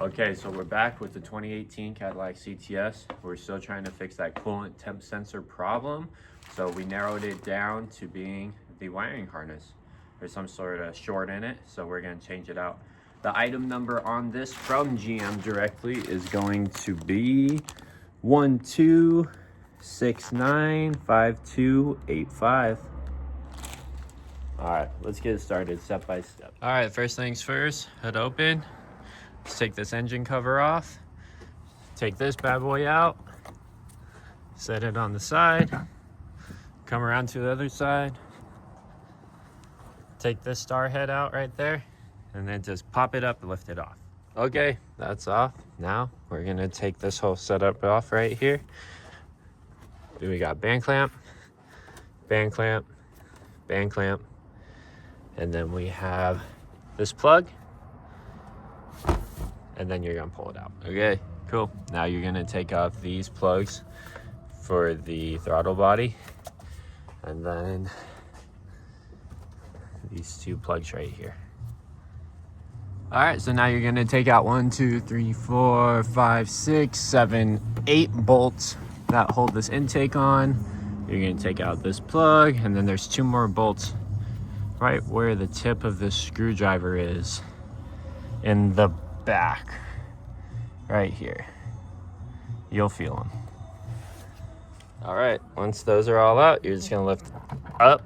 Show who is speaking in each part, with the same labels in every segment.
Speaker 1: Okay, so we're back with the 2018 Cadillac CTS. We're still trying to fix that coolant temp sensor problem. So we narrowed it down to being the wiring harness. There's some sort of short in it, so we're gonna change it out. The item number on this from GM directly is going to be 12695285. All right, let's get started step by step. All right, first things first, hood open. Let's take this engine cover off. Take this bad boy out. Set it on the side. Come around to the other side. Take this star head out right there. And then just pop it up and lift it off. Okay, that's off. Now we're gonna take this whole setup off right here. We got band clamp, band clamp, band clamp. And then we have this plug. And then you're gonna pull it out. Okay, cool. Now you're gonna take off these plugs for the throttle body. And then these two plugs right here. All right, so now you're gonna take out 1, 2, 3, 4, 5, 6, 7, 8 bolts that hold this intake on. You're gonna take out this plug, and then there's 2 more bolts right where the tip of this screwdriver is in the back, right here. You'll feel them. All right, once those are all out, you're just gonna lift up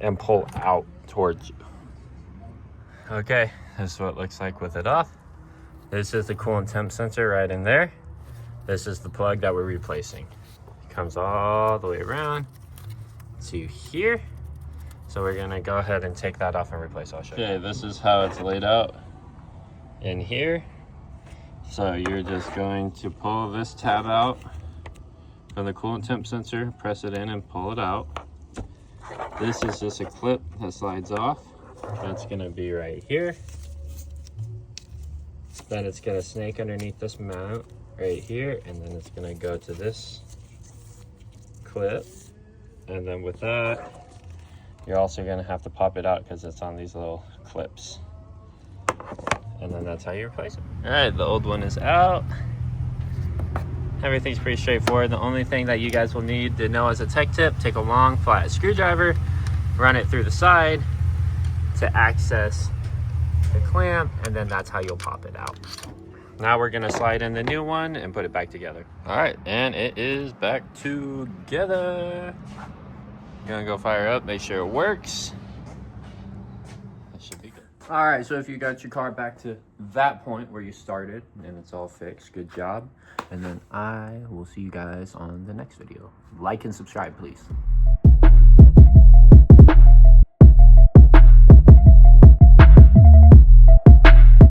Speaker 1: and pull out towards you. Okay, this is what it looks like with it off. This is the coolant temp sensor right in there. This is the plug that we're replacing. It comes all the way around to here. So we're gonna go ahead and take that off and replace. I'll show you. Okay, this is how it's laid out in here. So you're just going to pull this tab out from the coolant temp sensor, press it in and pull it out. This is just a clip that slides off. That's gonna be right here. Then it's gonna snake underneath this mount right here, and then it's gonna go to this clip. And then with that, you're also gonna have to pop it out because it's on these little clips. And then that's how you replace it. All right, the old one is out. Everything's pretty straightforward. The only thing that you guys will need to know as a tech tip, take a long flat screwdriver, run it through the side to access the clamp, and then that's how you'll pop it out. Now we're gonna slide in the new one and put it back together. All right, and it is back together. Gonna go fire up, make sure it works. That should be good. All right, so if you got your car back to that point where you started and it's all fixed, good job. And then I will see you guys on the next video. Like and subscribe, please.